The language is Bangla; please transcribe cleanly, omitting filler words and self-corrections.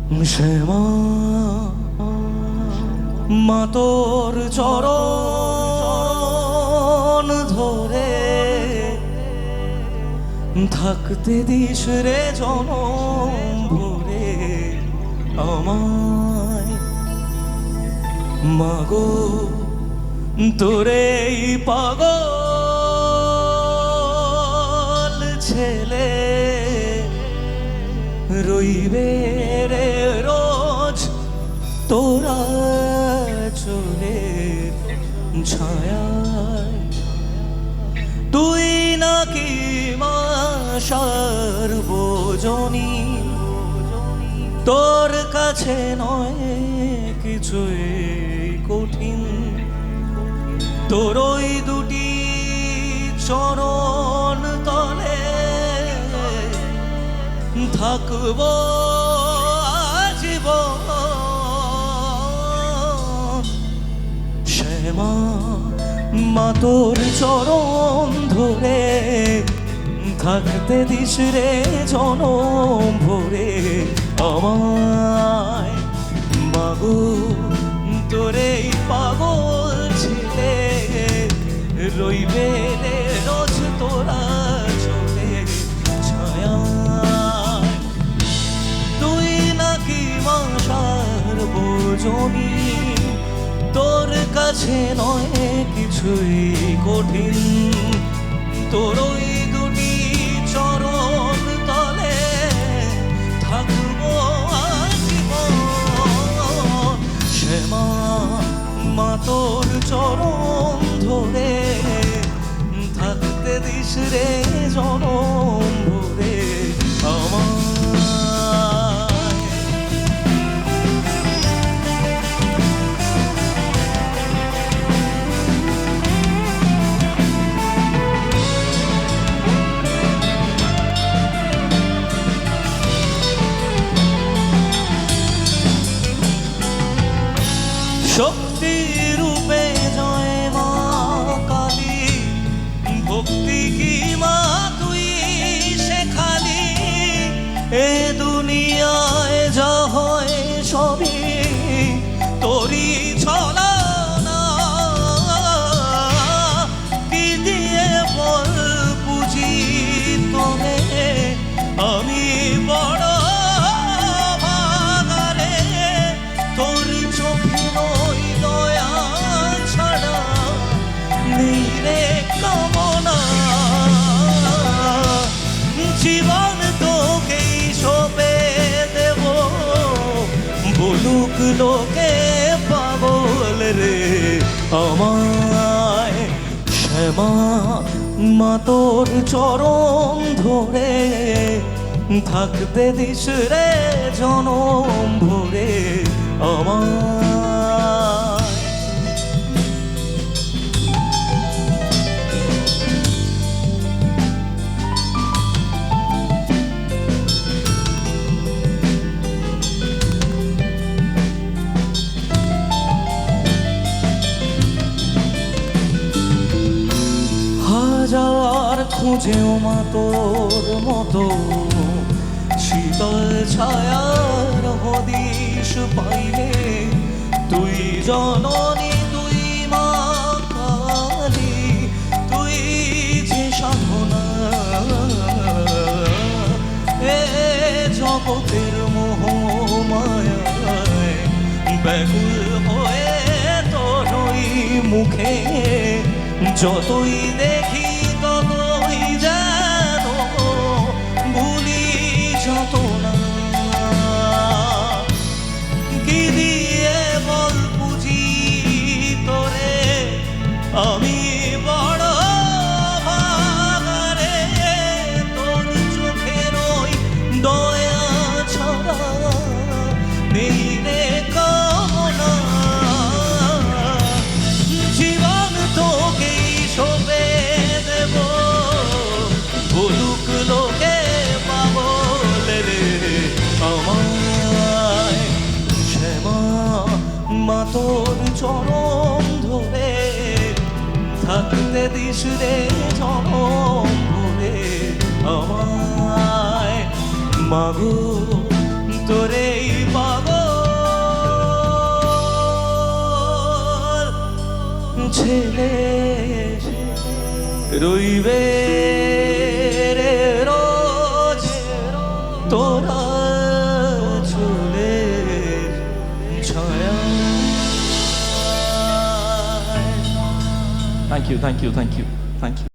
শ্যামা মা তোর চরণ ধরে থাকতে দিস রে জনম ভরে আমায় মাগো তোরে পাগল ছেলে রইবে রে রোজ তোরা চলে ছায়ায় তুই নাকি মা সার্বজনী তোর কাছে নয় কিছুই কঠিন তোর ওই দুটি চরণ তলে থাকবো আজীবন শ্যামা মা তোর চরণ ধরে থাকতে দিস রে জনম ভরে আমায় মাগো তোরে পাগল ছিলে রইবে রে রোজ তোরা চলে ছায়ায় তুই নাকি মা সার্বজনী তোর কাছে নয় কিছুই কঠিন তোর ওই দুটি চরণ তলে থাকবো আজীবন শ্যামা মা তোর চরণ ধরে থাকতে দিস রে জনম ভরে আমায় শক্তি রূপে জয় মা কালী ভক্তি কি মা তুই শেখালি এ দুনিয়ায় যা হয় সবই তোরই ছলনা কি দিয়ে বল পুজি তোরে আমি বড় ভাগারে তোর চোখে নই দয়া ছাড়া নেই রে কামনা জীবন তোকেই সঁপে দেব বলুক লোকে পাগল রে আমায় শ্যামা মা তোর চরণ ধরে থাকতে দিস রে জনম ভরে আমায় হাজার খুঁজেও মা তোর মতো শীতল ছায়ার হদিশ পাইলে তুই জননী তুই মা কালী তুই যে সাধনা এ জগতের মোহ মায়ায় ব্যাকুল হয়ে তোরই মুখে যতই দেখি ততই যেন ভুলি যত না কি দিয়ে বল পুজি তোরে আমি বড় ভাগারে তোর চোখে নই দয়া ছড়া নেই রে কামনা জীবন তোকেই সঁপে দেব বলুক লোকে পাগল রে আমায় শ্যামা মা তোর চরণ ধরে থাকতে দিস রে জনম ভরে আমায় মাগো তোরে ছেলে রইবে রে রোজ তোরা চলে ছায়া। Thank you, thank you, thank you, thank you.